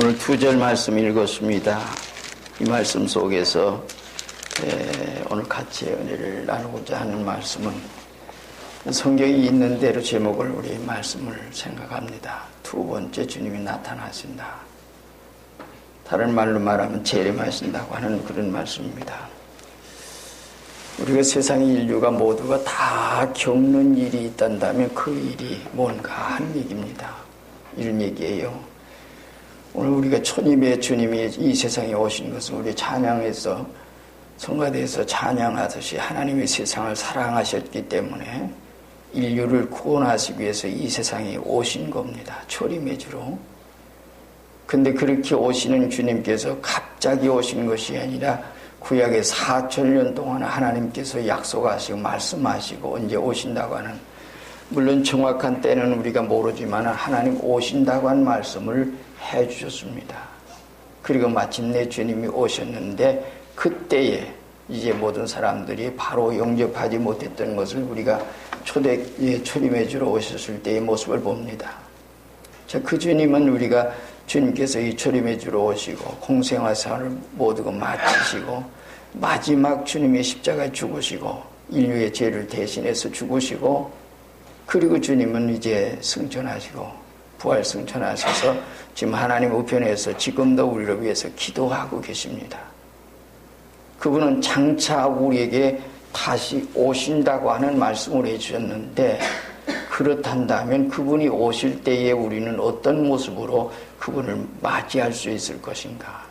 오늘 2절 말씀 읽었습니다. 이 말씀 속에서 오늘 같이 은혜를 나누고자 하는 말씀은 성경이 있는 대로 제목을 우리 말씀을 생각합니다. 두 번째 주님이 나타나신다. 다른 말로 말하면 재림하신다고 하는 그런 말씀입니다. 우리가 세상의 인류가 모두가 다 겪는 일이 있단다면 그 일이 뭔가 하는 얘기입니다. 이런 얘기예요. 오늘 우리가 초림의 주님이 이 세상에 오신 것은 우리 찬양에서 성가대에서 찬양하듯이 하나님이 세상을 사랑하셨기 때문에 인류를 구원하시기 위해서 이 세상에 오신 겁니다. 초림의 주로. 근데 그렇게 오시는 주님께서 갑자기 오신 것이 아니라 구약의 4,000년 동안 하나님께서 약속하시고 말씀하시고 언제 오신다고 하는, 물론 정확한 때는 우리가 모르지만 하나님 오신다고 한 말씀을 해주셨습니다. 그리고 마침내 주님이 오셨는데 그때에 이제 모든 사람들이 바로 영접하지 못했던 것을 우리가 초림의 주로 오셨을 때의 모습을 봅니다. 자, 그 주님은 우리가 주님께서 이 초림의 주로 오시고 공생화 사를 모두가 마치시고 마지막 주님의 십자가에 죽으시고 인류의 죄를 대신해서 죽으시고, 그리고 주님은 이제 승천하시고 부활 승천하셔서 지금 하나님 우편에서 지금도 우리를 위해서 기도하고 계십니다. 그분은 장차 우리에게 다시 오신다고 하는 말씀을 해주셨는데, 그렇단다면 그분이 오실 때에 우리는 어떤 모습으로 그분을 맞이할 수 있을 것인가,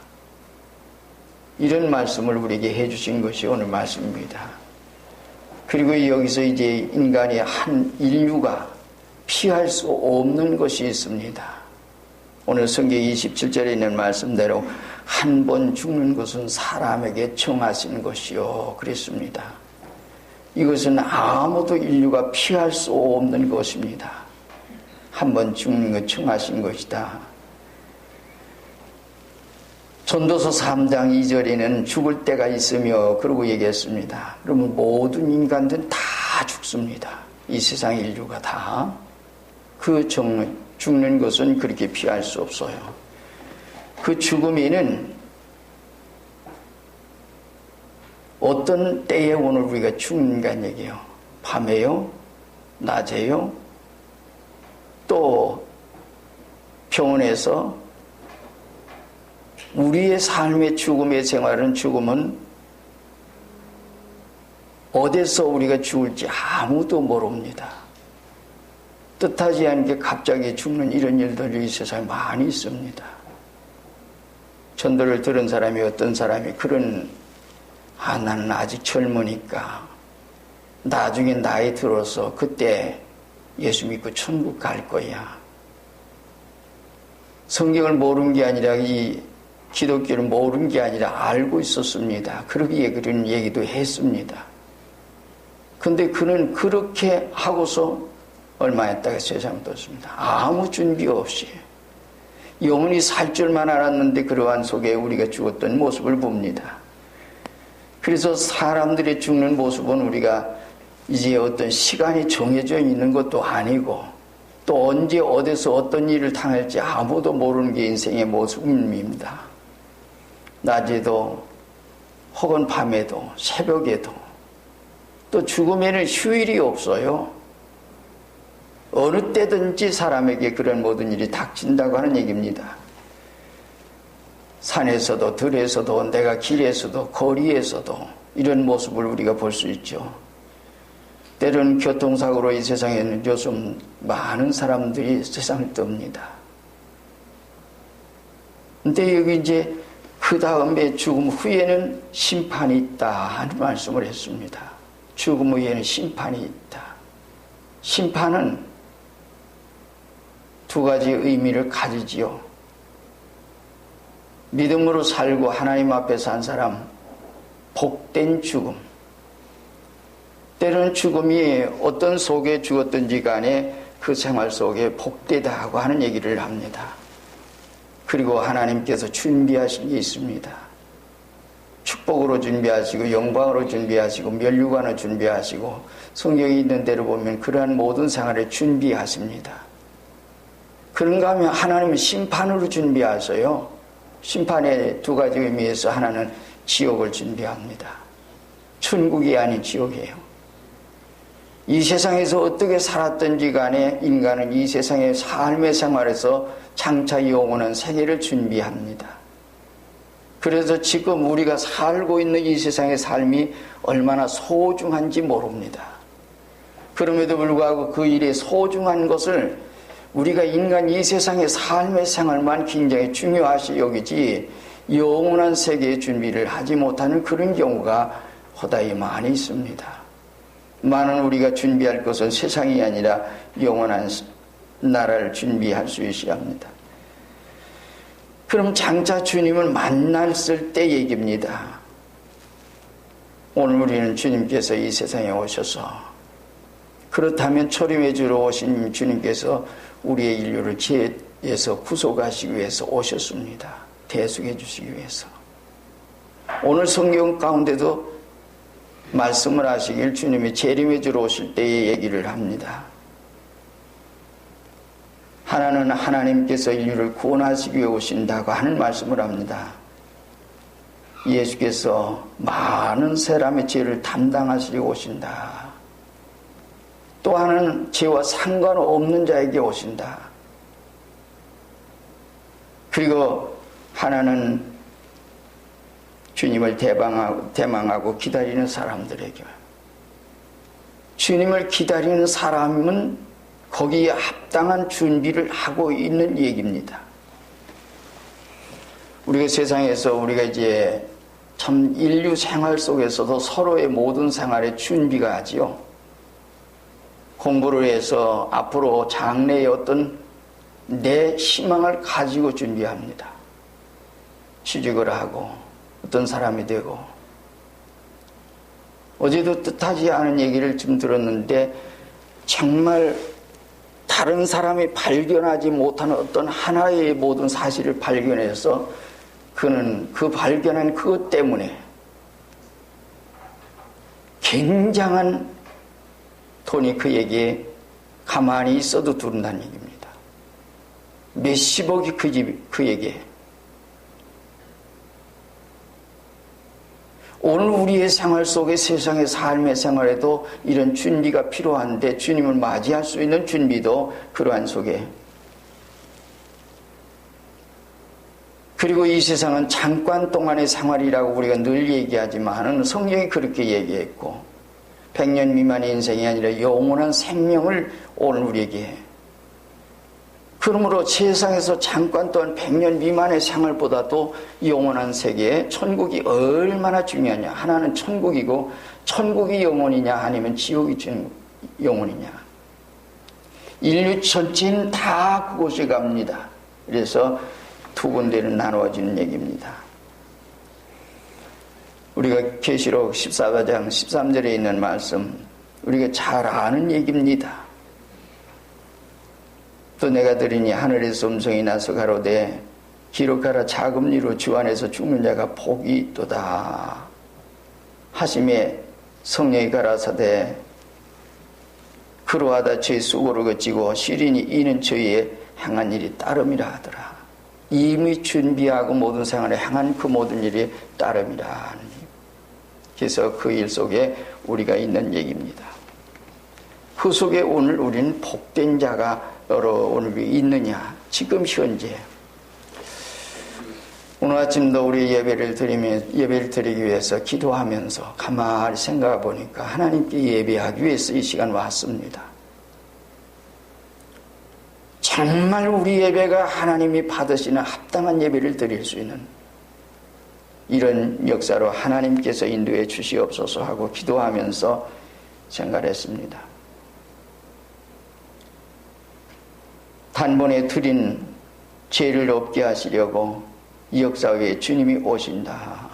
이런 말씀을 우리에게 해주신 것이 오늘 말씀입니다. 그리고 여기서 이제 인간의 한 인류가 피할 수 없는 것이 있습니다. 오늘 성경 27절에 있는 말씀대로 한 번 죽는 것은 사람에게 정하신 것이요 그랬습니다. 이것은 아무도 인류가 피할 수 없는 것입니다. 한 번 죽는 것 정하신 것이다. 전도서 3장 2절에는 죽을 때가 있으며 그러고 얘기했습니다. 그러면 모든 인간들은 다 죽습니다. 이 세상 인류가 다. 그 죽는 것은 그렇게 피할 수 없어요. 그 죽음에는 어떤 때에 오늘 우리가 죽는가 얘기해요. 밤에요? 낮에요? 또 병원에서? 우리의 삶의 죽음의 생활은, 죽음은 어디서 우리가 죽을지 아무도 모릅니다. 뜻하지 않게 갑자기 죽는 이런 일들이 이 세상에 많이 있습니다. 전도를 들은 사람이 어떤 사람이 나는 아직 젊으니까 나중에 나이 들어서 그때 예수 믿고 천국 갈 거야. 성경을 모르는 게 아니라 이 기독교를 모르는 게 아니라 알고 있었습니다. 그러기에 그런 얘기도 했습니다. 근데 그는 그렇게 하고서 얼마 있다가 세상 떴습니다. 아무 준비 없이 영원히 살 줄만 알았는데 그러한 속에 우리가 죽었던 모습을 봅니다. 그래서 사람들이 죽는 모습은 우리가 이제 어떤 시간이 정해져 있는 것도 아니고 또 언제 어디서 어떤 일을 당할지 아무도 모르는 게 인생의 모습입니다. 낮에도 혹은 밤에도 새벽에도 또 죽음에는 휴일이 없어요. 어느 때든지 사람에게 그런 모든 일이 닥친다고 하는 얘기입니다. 산에서도 들에서도 내가 길에서도 거리에서도 이런 모습을 우리가 볼 수 있죠. 때로는 교통사고로 이 세상에는 요즘 많은 사람들이 세상을 뜹니다. 근데 여기 이제 그 다음에 죽음 후에는 심판이 있다 하는 말씀을 했습니다. 죽음 후에는 심판이 있다. 심판은 두 가지 의미를 가지지요. 믿음으로 살고 하나님 앞에 산 사람, 복된 죽음. 때로는 죽음이 어떤 속에 죽었든지 간에 그 생활 속에 복되다고 하는 얘기를 합니다. 그리고 하나님께서 준비하신 게 있습니다. 축복으로 준비하시고 영광으로 준비하시고 멸류관을 준비하시고 성경에 있는 대로 보면 그러한 모든 생활을 준비하십니다. 그런가 하면 하나님은 심판으로 준비하셔요. 심판의 두 가지 의미에서 하나는 지옥을 준비합니다. 천국이 아닌 지옥이에요. 이 세상에서 어떻게 살았든지 간에 인간은 이 세상의 삶의 생활에서 장차 영원한 세계를 준비합니다. 그래서 지금 우리가 살고 있는 이 세상의 삶이 얼마나 소중한지 모릅니다. 그럼에도 불구하고 그 일이 소중한 것을 우리가 인간 이 세상의 삶의 생활만 굉장히 중요하시 여기지 영원한 세계의 준비를 하지 못하는 그런 경우가 허다히 많이 있습니다. 많은 우리가 준비할 것은 세상이 아니라 영원한 나라를 준비할 수 있어야 합니다. 그럼 장차 주님을 만났을 때 얘기입니다. 오늘 우리는 주님께서 이 세상에 오셔서 그렇다면 초림의 주로 오신 주님께서 우리의 인류를 죄에서 구속하시기 위해서 오셨습니다. 대속해 주시기 위해서. 오늘 성경 가운데도 말씀을 하시길 주님이 재림의 주로 오실 때의 얘기를 합니다. 하나는 하나님께서 인류를 구원하시기 위해 오신다고 하는 말씀을 합니다. 예수께서 많은 사람의 죄를 담당하시려고 오신다. 또 하나는 죄와 상관없는 자에게 오신다. 그리고 하나는 주님을 대망하고 기다리는 사람들에게. 주님을 기다리는 사람은 거기에 합당한 준비를 하고 있는 얘기입니다. 우리가 세상에서 우리가 이제 참 인류 생활 속에서도 서로의 모든 생활에 준비가 하지요. 공부를 해서 앞으로 장래의 어떤 내 희망을 가지고 준비합니다. 취직을 하고 어떤 사람이 되고. 어제도 뜻하지 않은 얘기를 좀 들었는데 정말 다른 사람이 발견하지 못하는 어떤 하나의 모든 사실을 발견해서 그는 그 발견한 그것 때문에 굉장한 돈이 그에게 가만히 있어도 두른다는 얘기입니다. 몇십억이 그에게. 오늘 우리의 생활 속에 세상의 삶의 생활에도 이런 준비가 필요한데 주님을 맞이할 수 있는 준비도 그러한 속에. 그리고 이 세상은 잠깐 동안의 생활이라고 우리가 늘 얘기하지만 성경이 그렇게 얘기했고 100년 미만의 인생이 아니라 영원한 생명을 오늘 우리에게. 그러므로 세상에서 잠깐 동안 100년 미만의 생활보다도 영원한 세계에 천국이 얼마나 중요하냐. 하나는 천국이고 천국이 영원이냐 아니면 지옥이 영원이냐. 인류 전체는 다 그곳에 갑니다. 그래서 두 군데는 나누어지는 얘기입니다. 우리가 계시록 14장 13절에 있는 말씀 우리가 잘 아는 얘기입니다. 또 내가 들으니 하늘에서 음성이 나서 가로되 기록하라. 작은 이로 주 안에서 죽는 자가 복이 있도다 하심에 성령이 가라사대 그러하다 죄 수고를 거치고 시린이 이는 저희의 행한 일이 따름이라 하더라. 이미 준비하고 모든 생활에 행한 그 모든 일이 따름이라. 그래서 그 일 속에 우리가 있는 얘기입니다. 그 속에 오늘 우리는 복된 자가 오늘 있느냐. 지금 현재 오늘 아침도 우리 예배를 드리기 위해서 기도하면서 가만히 생각해 보니까 하나님께 예배하기 위해서 이 시간 왔습니다. 정말 우리 예배가 하나님이 받으시는 합당한 예배를 드릴 수 있는 이런 역사로 하나님께서 인도해 주시옵소서 하고 기도하면서 생각했습니다. 단번에 드린 죄를 없게 하시려고 이 역사 위에 주님이 오신다.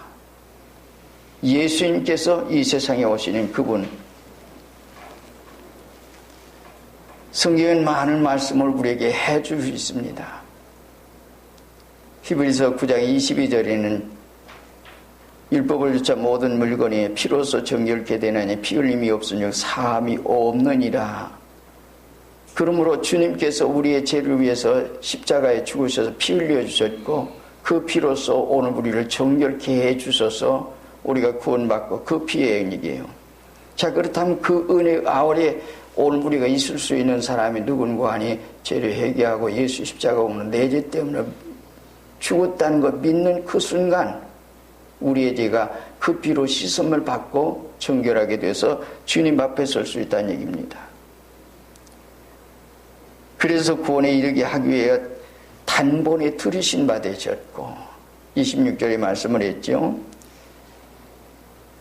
예수님께서 이 세상에 오시는 그분. 성경은 많은 말씀을 우리에게 해줄 수 있습니다. 히브리서 9장 22절에는 율법을 주차 모든 물건이 피로써 정결케 되나니 피 흘림이 없으니 사함이 없느니라. 그러므로 주님께서 우리의 죄를 위해서 십자가에 죽으셔서 피 흘려 주셨고 그 피로써 오늘 우리를 정결케 해 주셔서 우리가 구원받고 그 피의 은혜이에요. 자, 그렇다면 그 은혜 아월에 오늘 우리가 있을 수 있는 사람이 누군가 하니 죄를 회개하고 예수 십자가 오는 내 죄 때문에 죽었다는 것 믿는 그 순간 우리의 죄가 그 피로 씻음을 받고 정결하게 돼서 주님 앞에 설 수 있다는 얘기입니다. 그래서 구원에 이르게 하기 위해 단번에 들으신 바 되셨고 26절에 말씀을 했죠.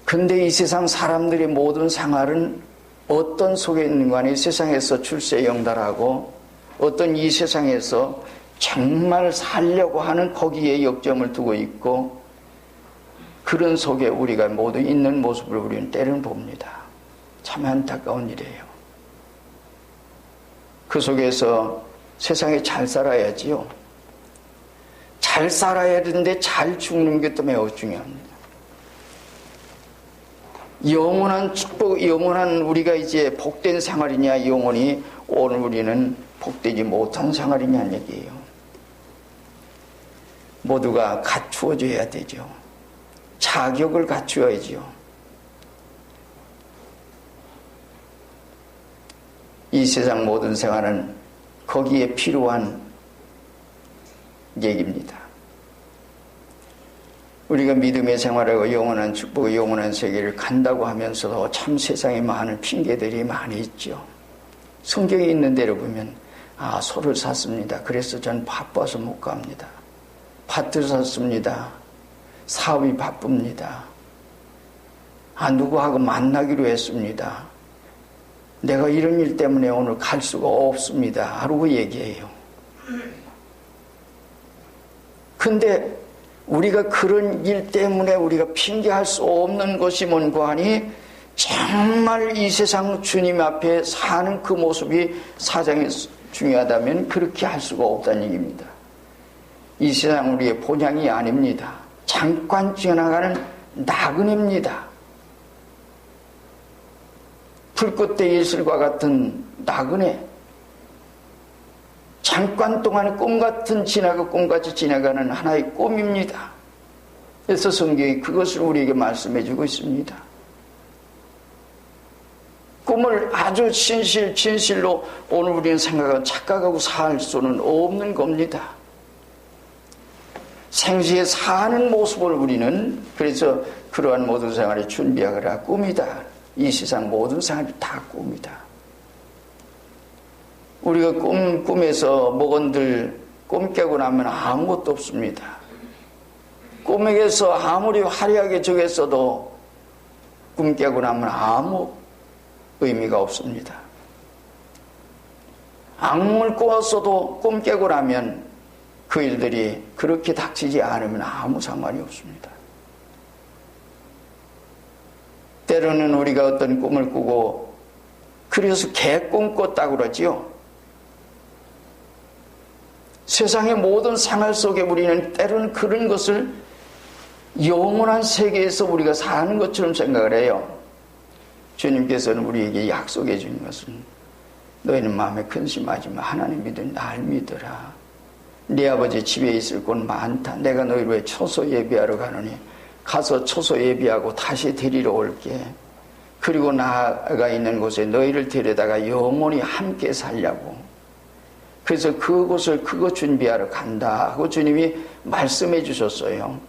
근데 이 세상 사람들의 모든 생활은 어떤 속에 있는 간에 세상에서 출세영달하고 어떤 이 세상에서 정말 살려고 하는 거기에 역점을 두고 있고 그런 속에 우리가 모두 있는 모습을 우리는 때로는 봅니다. 참 안타까운 일이에요. 그 속에서 세상에 잘 살아야지요. 잘 살아야 되는데 잘 죽는 것도 매우 중요합니다. 영원한 축복, 영원한 우리가 이제 복된 생활이냐 영원히 오늘 우리는 복되지 못한 생활이냐는 얘기예요. 모두가 갖추어져야 되죠. 자격을 갖추어야죠. 이 세상 모든 생활은 거기에 필요한 얘기입니다. 우리가 믿음의 생활하고 영원한 축복의 영원한 세계를 간다고 하면서도 참 세상에 많은 핑계들이 많이 있죠. 성경에 있는 대로 보면 소를 샀습니다. 그래서 전 바빠서 못 갑니다. 밭을 샀습니다. 사업이 바쁩니다. 누구하고 만나기로 했습니다. 내가 이런 일 때문에 오늘 갈 수가 없습니다. 라고 얘기해요. 근데 우리가 그런 일 때문에 우리가 핑계할 수 없는 것이 뭔고 하니 정말 이 세상 주님 앞에 사는 그 모습이 사장에 중요하다면 그렇게 할 수가 없다는 얘기입니다. 이 세상 우리의 본향이 아닙니다. 잠깐 지나가는 나그네입니다. 불꽃대 예술과 같은 나그네. 잠깐 동안 꿈같은 꿈같이 지나가는 하나의 꿈입니다. 그래서 성경이 그것을 우리에게 말씀해 주고 있습니다. 꿈을 아주 진실로 오늘 우리는 생각하고 착각하고 살 수는 없는 겁니다. 생시에 사는 모습을 우리는 그래서 그러한 모든 생활을 준비하거라 꿈이다. 이 세상 모든 생활이 다 꿈이다. 우리가 꿈에서 목원들 꿈 깨고 나면 아무것도 없습니다. 꿈에서 아무리 화려하게 적였어도 꿈 깨고 나면 아무 의미가 없습니다. 악몽을 꾸었어도 꿈 깨고 나면 그 일들이 그렇게 닥치지 않으면 아무 상관이 없습니다. 때로는 우리가 어떤 꿈을 꾸고 그래서 개꿈 꿨다고 그러지요. 세상의 모든 생활 속에 우리는 때로는 그런 것을 영원한 세계에서 우리가 사는 것처럼 생각을 해요. 주님께서는 우리에게 약속해 주는 것은 너희는 마음에 근심하지 마. 하나님 믿으니 날 믿어라. 네 아버지 집에 있을 곳 많다. 내가 너희를 위해 초소 예비하러 가노니 가서 초소 예비하고 다시 데리러 올게. 그리고 나가 있는 곳에 너희를 데려다가 영원히 함께 살려고. 그래서 그곳 준비하러 간다 하고 주님이 말씀해 주셨어요.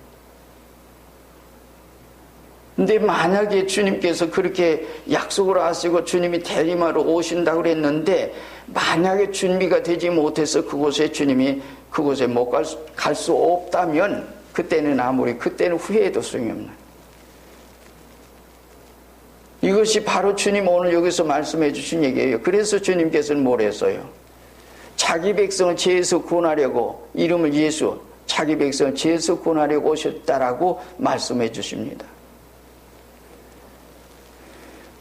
근데 만약에 주님께서 그렇게 약속을 하시고 주님이 대림하러 오신다고 그랬는데 만약에 준비가 되지 못해서 그곳에 못 갈 수 없다면 그때는 후회해도 소용이 없는. 이것이 바로 주님 오늘 여기서 말씀해 주신 얘기예요. 그래서 주님께서는 뭘 했어요? 자기 백성을 죄에서 구원하려고 이름을 예수, 자기 백성을 죄에서 구원하려고 오셨다라고 말씀해 주십니다.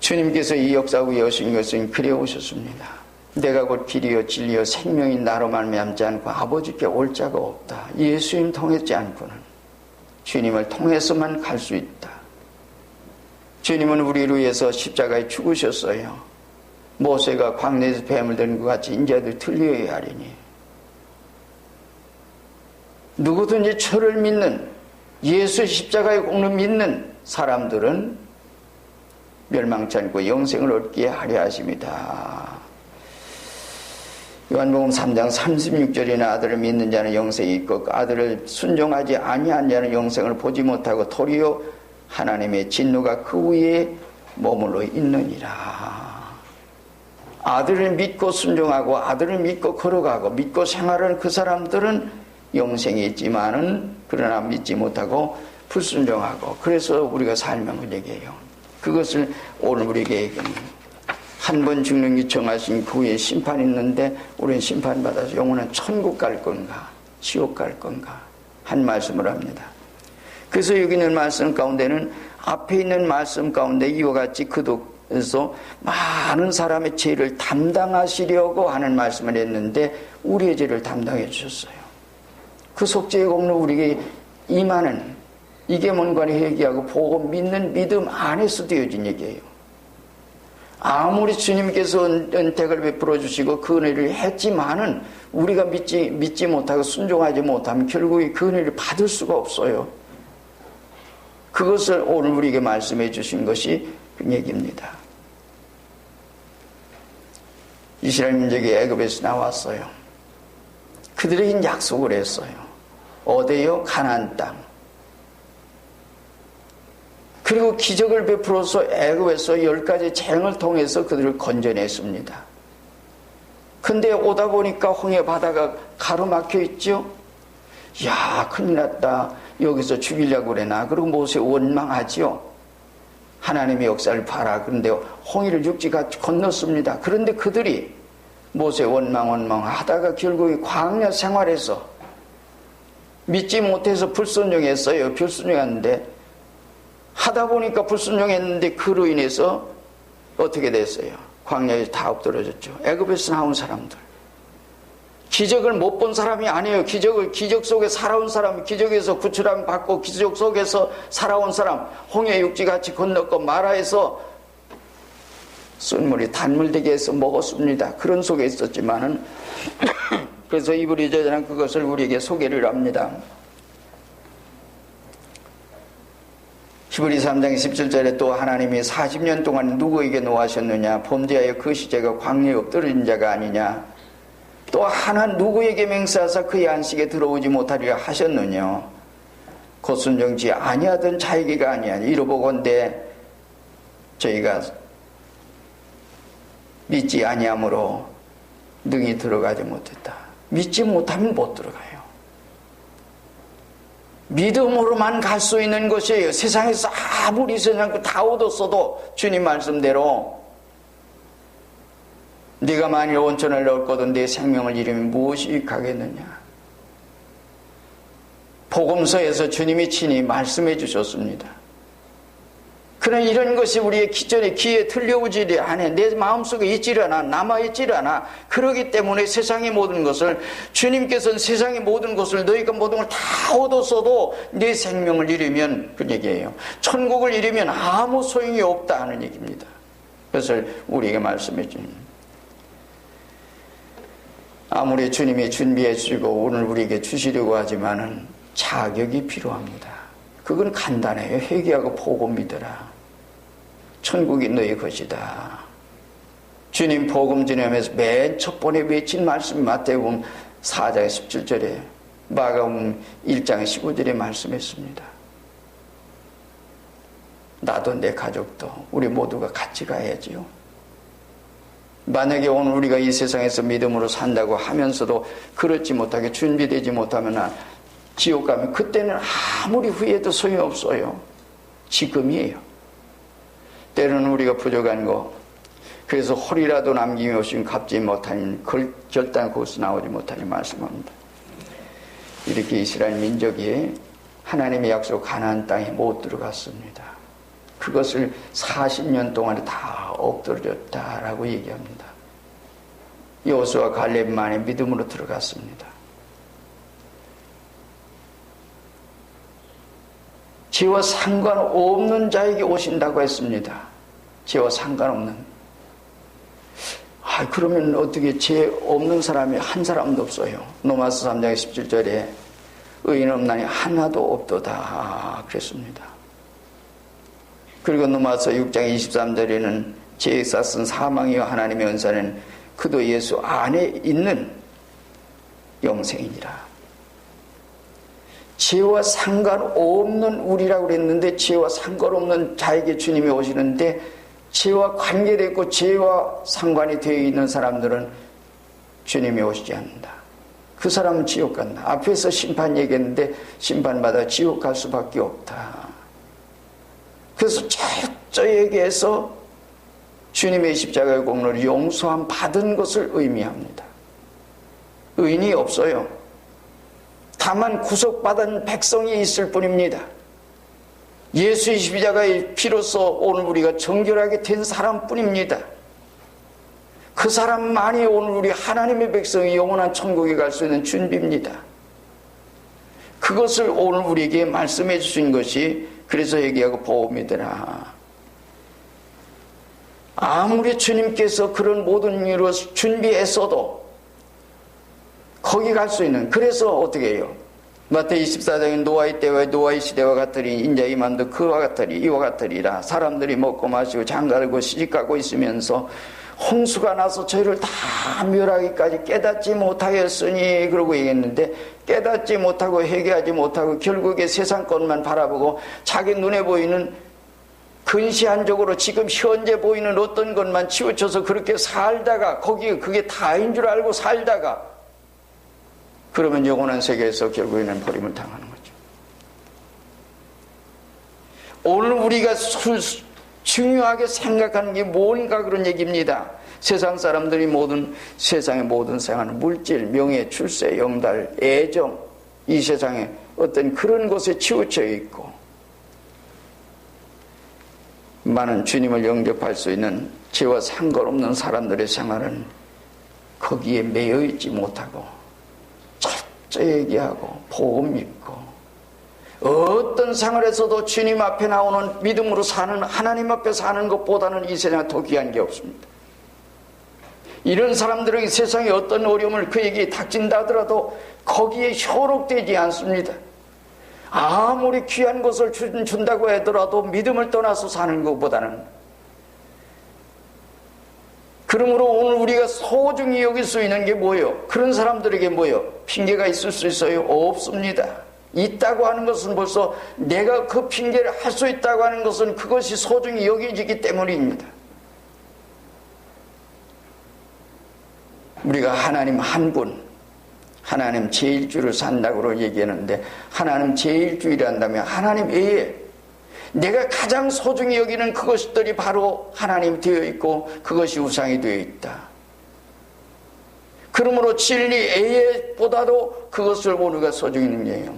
주님께서 이 역사 위에 오신 것은 그래 오셨습니다. 내가 곧 길이요 진리요 생명인 나로 말미암지 않고 아버지께 올 자가 없다. 예수님 통했지 않고는 주님을 통해서만 갈 수 있다. 주님은 우리를 위해서 십자가에 죽으셨어요. 모세가 광야에서 뱀을 드는 것 같이 인자도 틀려야 하리니 누구든지 저를 믿는 예수 십자가의 공로 믿는 사람들은 멸망치 않고 영생을 얻게 하려 하십니다. 요한복음 3장 36절에는 아들을 믿는 자는 영생이 있고 아들을 순종하지 아니한 자는 영생을 보지 못하고 도리어 하나님의 진노가 그 위에 머물러 있느니라. 아들을 믿고 순종하고 아들을 믿고 걸어가고 믿고 생활하는 그 사람들은 영생이 있지만은 그러나 믿지 못하고 불순종하고 그래서 우리가 살면 그 얘기예요. 그것을 오늘 우리에게 얘기합니다. 한 번 죽는 게 정하신 그 후에 심판이 있는데 우리는 심판받아서 영원한 천국 갈 건가 지옥 갈 건가 한 말씀을 합니다. 그래서 여기 있는 말씀 가운데는 앞에 있는 말씀 가운데 이와 같이 그도에서 많은 사람의 죄를 담당하시려고 하는 말씀을 했는데 우리의 죄를 담당해 주셨어요. 그 속죄의 공로 우리에게 임하는 이게 뭔가를 회개하고 보고 믿는 믿음 안에서 되어진 얘기예요. 아무리 주님께서 은택을 베풀어 주시고 그 은혜를 했지만은 우리가 믿지 못하고 순종하지 못하면 결국 그 은혜를 받을 수가 없어요. 그것을 오늘 우리에게 말씀해 주신 것이 그 얘기입니다. 이스라엘 민족이 애굽에서 나왔어요. 그들에게 약속을 했어요. 어디요? 가나안 땅. 그리고 기적을 베풀어서 애굽에서 10가지 재앙을 통해서 그들을 건져냈습니다. 근데 오다 보니까 홍해 바다가 가로막혀 있죠. 야, 큰일 났다. 여기서 죽이려고 그래나. 그리고 모세 원망하죠. 하나님의 역사를 봐라. 그런데 홍해를 육지같이 건넜습니다. 그런데 그들이 모세 원망하다가 결국에 광야 생활에서 믿지 못해서 불순종했어요. 불순종했는데 하다 보니까 불순종했는데 그로 인해서 어떻게 됐어요? 광야에 다 엎드러졌죠. 애굽에서 나온 사람들. 기적을 못 본 사람이 아니에요. 기적 속에 살아온 사람, 기적에서 구출함 받고 기적 속에서 살아온 사람, 홍해 육지같이 건넜고 마라에서 쏜물이 단물되게 해서 먹었습니다. 그런 속에 있었지만은 그래서 이브리 저자는 그것을 우리에게 소개를 합니다. 히브리 3장 17절에 또 하나님이 40년 동안 누구에게 노하셨느냐? 범죄하여 그 시제가 광야에 엎드린 자가 아니냐? 또 하나 누구에게 맹세하사 그의 안식에 들어오지 못하리라 하셨느냐? 곧 순종치 아니하던 자에게가 아니야. 이로보건대 저희가 믿지 아니함으로 능히 들어가지 못했다. 믿지 못하면 못 들어가요. 믿음으로만 갈 수 있는 것이에요. 세상에서 아무리 세상 다 얻었어도 주님 말씀대로 네가 만일 온천을 얻거든 내 생명을 잃으면 무엇이 유익하겠느냐. 복음서에서 주님이 친히 말씀해 주셨습니다. 그러나 이런 것이 우리의 기존의 귀에 들려오지 않아. 내 마음속에 있질 않아. 남아있질 않아. 그러기 때문에 세상의 모든 것을 주님께서는 세상의 모든 것을 너희가 모든 걸 다 얻었어도 내 생명을 잃으면 그 얘기예요. 천국을 잃으면 아무 소용이 없다 하는 얘기입니다. 그것을 우리에게 말씀해 주님. 아무리 주님이 준비해 주시고 오늘 우리에게 주시려고 하지만은 자격이 필요합니다. 그건 간단해요. 회개하고 복음 믿어라. 천국이 너희 것이다. 주님 복음 전하면서 맨 첫 번에 외친 말씀이 마태복음 4장 17절에 마가복음 1장 15절에 말씀했습니다. 나도 내 가족도 우리 모두가 같이 가야지요. 만약에 오늘 우리가 이 세상에서 믿음으로 산다고 하면서도 그렇지 못하게 준비되지 못하면 지옥 가면 그때는 아무리 후회해도 소용없어요. 지금이에요. 때로는 우리가 부족한 거 그래서 홀이라도 남김이 없으면 갚지 못하니 결단 거기서 나오지 못하니 말씀합니다. 이렇게 이스라엘 민족이 하나님의 약속 가나안 땅에 못 들어갔습니다. 그것을 40년 동안에 다 엎드려졌다라고 얘기합니다. 여호수아 갈렙만의 믿음으로 들어갔습니다. 죄와 상관없는 자에게 오신다고 했습니다. 죄와 상관없는. 그러면 어떻게 죄 없는 사람이 한 사람도 없어요. 로마서 3장 17절에 의인 없나니 하나도 없도다 그랬습니다. 그리고 로마서 6장 23절에는 죄의 쌌은 사망이요 하나님의 은사는 그도 예수 안에 있는 영생이니라. 죄와 상관없는 우리라고 그랬는데 죄와 상관없는 자에게 주님이 오시는데 죄와 관계되어 있고 죄와 상관이 되어 있는 사람들은 주님이 오시지 않는다. 그 사람은 지옥 간다. 앞에서 심판 얘기했는데 심판받아 지옥 갈 수밖에 없다. 그래서 철저하게해서 주님의 십자가의 공로를 용서함 받은 것을 의미합니다. 의인이 없어요. 다만 구속받은 백성이 있을 뿐입니다. 예수의 십자가의 피로써 오늘 우리가 정결하게 된 사람뿐입니다. 그 사람만이 오늘 우리 하나님의 백성이 영원한 천국에 갈 수 있는 준비입니다. 그것을 오늘 우리에게 말씀해 주신 것이 그래서 얘기하고 보험이더라. 아무리 주님께서 그런 모든 일을 준비했어도 거기 갈 수 있는, 그래서 어떻게 해요? 마태복음 24장에 노아의 때와 노아의 시대와 같으리 인자의 만도 그와 같으리 이와 같으리라. 사람들이 먹고 마시고 장가들고 시집가고 있으면서 홍수가 나서 저희를 다 멸하기까지 깨닫지 못하였으니 그러고 얘기했는데, 깨닫지 못하고 회개하지 못하고 결국에 세상 것만 바라보고 자기 눈에 보이는 근시안적으로 지금 현재 보이는 어떤 것만 치우쳐서 그렇게 살다가 거기에 그게 다인 줄 알고 살다가 그러면 영원한 세계에서 결국에는 버림을 당하는 거죠. 오늘 우리가 중요하게 생각하는 게 뭔가 그런 얘기입니다. 세상 사람들이 세상의 모든 생활은 물질, 명예, 출세, 영달, 애정, 이 세상에 어떤 그런 것에 치우쳐 있고, 많은 주님을 영접할 수 있는 죄와 상관없는 사람들의 생활은 거기에 매여 있지 못하고 얘기하고 복음 믿고 어떤 생활에서도 주님 앞에 나오는 믿음으로 사는, 하나님 앞에 사는 것보다는 이 세상에 더 귀한 게 없습니다. 이런 사람들에게 세상에 어떤 어려움을 그에게 닥친다 하더라도 거기에 현혹되지 않습니다. 아무리 귀한 것을 준다고 하더라도 믿음을 떠나서 사는 것보다는. 그러므로 오늘 우리가 소중히 여길 수 있는 게 뭐예요? 그런 사람들에게 뭐예요? 핑계가 있을 수 있어요? 없습니다. 있다고 하는 것은 벌써 내가 그 핑계를 할 수 있다고 하는 것은 그것이 소중히 여겨지기 때문입니다. 우리가 하나님 한 분, 하나님 제1주를 산다고 얘기하는데, 하나님 제1주일을 한다면 하나님 외에 내가 가장 소중히 여기는 그것들이 바로 하나님 되어 있고 그것이 우상이 되어 있다. 그러므로 진리 A보다도 그것을 우리가 소중히 여기는 거예요.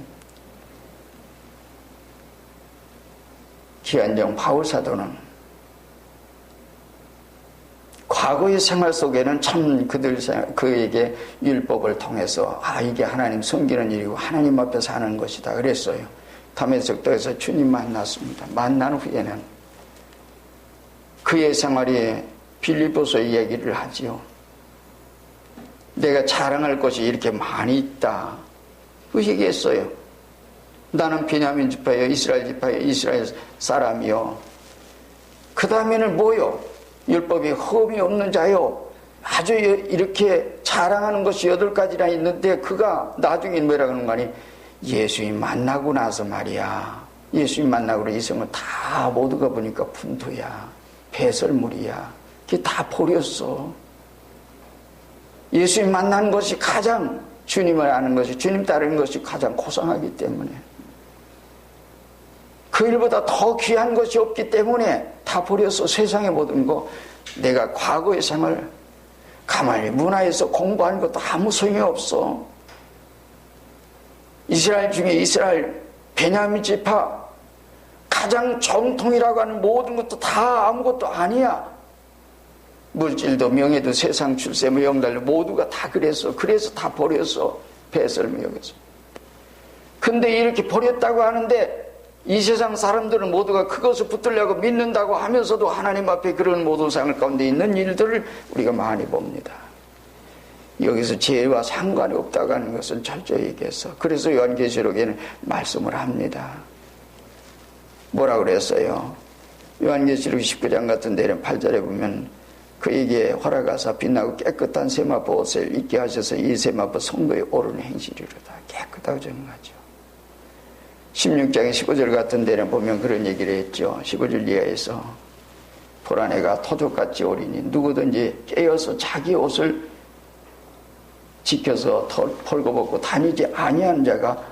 기한정 바울 사도는 과거의 생활 속에는 참 그에게 율법을 통해서 이게 하나님 섬기는 일이고 하나님 앞에 사는 것이다 그랬어요. 다메섹도에서 주님 만났습니다. 만난 후에는 그의 생활이 빌립보서의 얘기를 하지요. 내가 자랑할 것이 이렇게 많이 있다 그 얘기했어요. 나는 베냐민 지파여 이스라엘 지파여 이스라엘 사람이요. 그 다음에는 뭐요? 율법이 흠이 없는 자요. 아주 이렇게 자랑하는 것이 8가지나 있는데 그가 나중에 뭐라 그러는 거 아니? 예수님 만나고 나서 말이야. 예수님 만나고 이성을 다 모두가 보니까 분투야. 배설물이야. 그게 다 버렸어. 예수님 만나는 것이 가장, 주님을 아는 것이, 주님 따르는 것이 가장 고상하기 때문에, 그 일보다 더 귀한 것이 없기 때문에 다 버려서 세상의 모든 거, 내가 과거의 생활 가만히 문화에서 공부하는 것도 아무 소용이 없어. 이스라엘 중에 이스라엘 베냐민 지파 가장 정통이라고 하는 모든 것도 다 아무것도 아니야. 물질도 명예도 세상 출세 영달도 모두가 다 그래서 다 버려서 배설물 여기서. 근데 이렇게 버렸다고 하는데 이 세상 사람들은 모두가 그것을 붙들려고 믿는다고 하면서도 하나님 앞에 그런 모든 상을 가운데 있는 일들을 우리가 많이 봅니다. 여기서 죄와 상관이 없다고 하는 것은 철저히 얘기해서, 그래서 요한계시록에는 말씀을 합니다. 뭐라 그랬어요? 요한계시록 19장 같은 데는 8절에 보면 그에게 허락하사 빛나고 깨끗한 세마포 옷을 입게 하셔서 이 세마포 성도의 옳은 행실이로다. 깨끗하고 정하죠. 16장의 15절 같은 데는 보면 그런 얘기를 했죠. 15절 이하에서 보라내가 토족같이 오리니 누구든지 깨어서 자기 옷을 지켜서 벌거벗고 다니지 아니하는 자가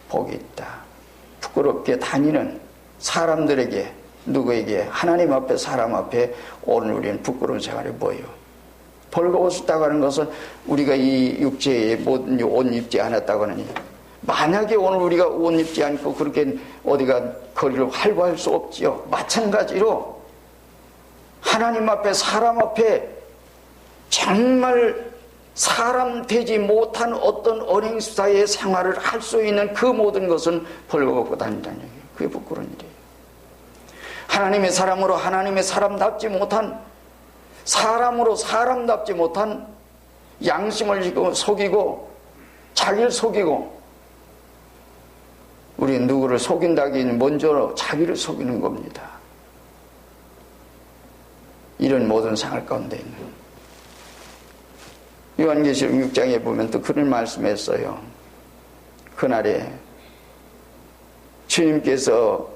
복이 있다. 부끄럽게 다니는 사람들에게, 누구에게? 하나님 앞에, 사람 앞에 오늘 우리는 부끄러운 생활이 뭐예요? 벌거벗었다고 하는 것은 우리가 이 육체에 모든 옷 입지 않았다고 하느니, 만약에 오늘 우리가 옷 입지 않고 그렇게 어디가 거리를 활보할 수 없지요. 마찬가지로 하나님 앞에, 사람 앞에 정말 사람 되지 못한 어떤 언행사의 생활을 할 수 있는 그 모든 것은 벌거벗고 다닌다는 얘기예요. 그게 부끄러운 일이에요. 하나님의 사람으로 하나님의 사람답지 못한, 사람으로 사람답지 못한 양심을 속이고 자기를 속이고, 우리는 누구를 속인다기는 먼저 자기를 속이는 겁니다. 이런 모든 상할 가운데 있는 요한계시록 6장에 보면 또 그런 말씀했어요. 그날에 주님께서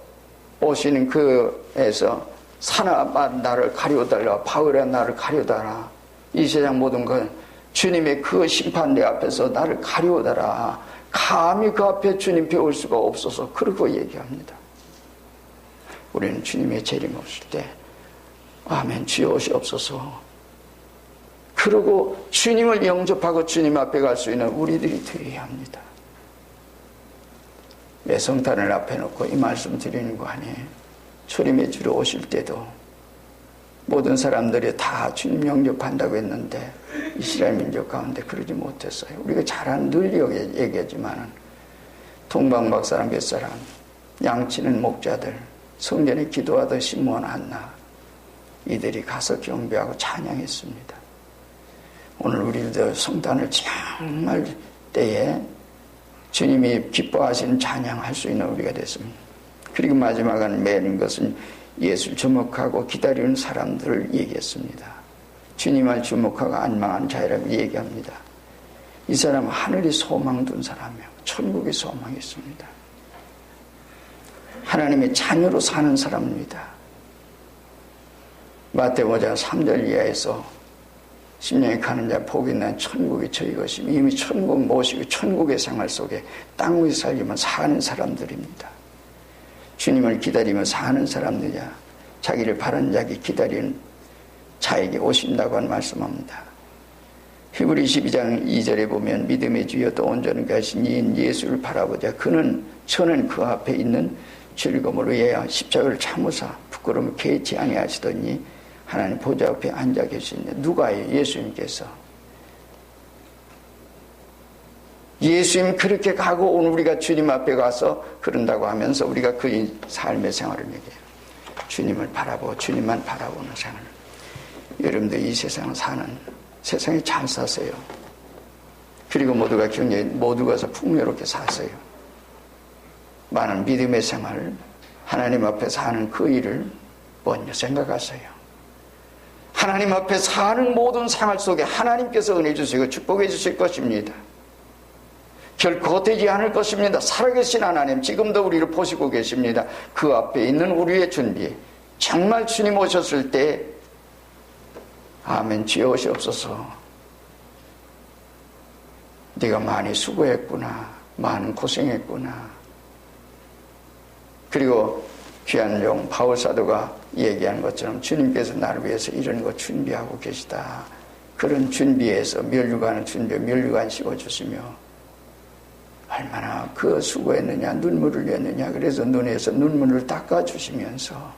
오시는 그에서 산아 나를 가려달라, 바울아 나를 가려달라, 이 세상 모든 건 주님의 그 심판대 앞에서 나를 가려달라, 감히 그 앞에 주님 배울 수가 없어서 그러고 얘기합니다. 우리는 주님의 재림 없을 때 아멘 주여 오시옵소서 그러고 주님을 영접하고 주님 앞에 갈 수 있는 우리들이 되어야 합니다. 왜 성탄을 앞에 놓고 이 말씀 드리는 거 아니에요? 초림의 주로 오실 때도 모든 사람들이 다 주님 영접한다고 했는데 이스라엘 민족 가운데 그러지 못했어요. 우리가 잘 아는 늘 얘기하지만 동방박 사람 몇 사람, 양치는 목자들, 성전에 기도하던 시므온 한나, 이들이 가서 경배하고 찬양했습니다. 오늘 우리도 성탄을 정말 때에 주님이 기뻐하시는 찬양할 수 있는 우리가 됐습니다. 그리고 마지막은 매는 것은 예수를 주목하고 기다리는 사람들을 얘기했습니다. 주님을 주목하고 안망한 자라고 얘기합니다. 이 사람은 하늘이 소망 둔 사람이에요. 천국에 소망이 있습니다. 하나님의 자녀로 사는 사람입니다. 마태복음 5장 3절 이하에서 심령이 가는 자 복이 있는 천국이 저희 것이며, 이미 천국 모시고 천국의 생활 속에 땅 위에 살기만 사는 사람들입니다. 주님을 기다리며 사는 사람들이야 자기를 바른 자기 기다리는 자에게 오신다고 말씀합니다. 히브리 12장 2절에 보면 믿음의 주여 또 온전히 가신 이인 예수를 바라보자. 저는 그 앞에 있는 즐거움을 위하여 십자가를 참으사 부끄러움을 개치 아니하시더니 하나님 보좌 앞에 앉아 계시는데, 누가요? 예수님께서. 예수님 그렇게 가고 오늘 우리가 주님 앞에 가서 그런다고 하면서 우리가 그 삶의 생활을 얘기해요. 주님을 바라보고 주님만 바라보는 생활. 여러분들 이 세상을 세상에 잘 사세요. 그리고 모두가 모두가서 풍요롭게 사세요. 많은 믿음의 생활, 하나님 앞에 사는 그 일을 먼저 생각하세요. 하나님 앞에 사는 모든 생활 속에 하나님께서 은혜 주시고 축복해 주실 것입니다. 결코 헛되지 않을 것입니다. 살아계신 하나님 지금도 우리를 보시고 계십니다. 그 앞에 있는 우리의 준비, 정말 주님 오셨을 때 아멘 주여 오시옵소서, 네가 많이 수고했구나, 많은 고생했구나. 그리고 귀한 종 바울 사도가 얘기한 것처럼 주님께서 나를 위해서 이런 거 준비하고 계시다. 그런 준비에서 면류관을 면류관 씌워주시며 얼마나 그 수고했느냐, 눈물을 흘렸느냐. 그래서 눈에서 눈물을 닦아주시면서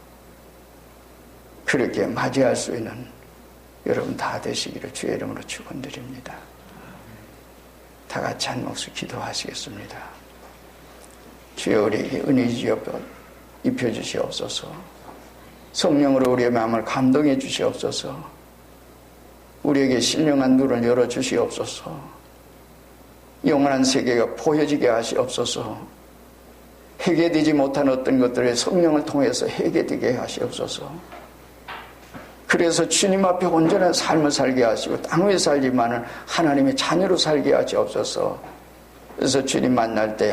그렇게 맞이할 수 있는 여러분 다 되시기를 주의 이름으로 축원드립니다. 다 같이 한 목소리 기도하시겠습니다. 주여 우리에게 은혜 입혀 주시옵소서. 성령으로 우리의 마음을 감동해 주시옵소서. 우리에게 신령한 눈을 열어 주시옵소서. 영원한 세계가 보여지게 하시옵소서. 해결되지 못한 어떤 것들을 성령을 통해서 해결되게 하시옵소서. 그래서 주님 앞에 온전한 삶을 살게 하시고 땅 위에 살지만은 하나님의 자녀로 살게 하시옵소서. 그래서 주님 만날 때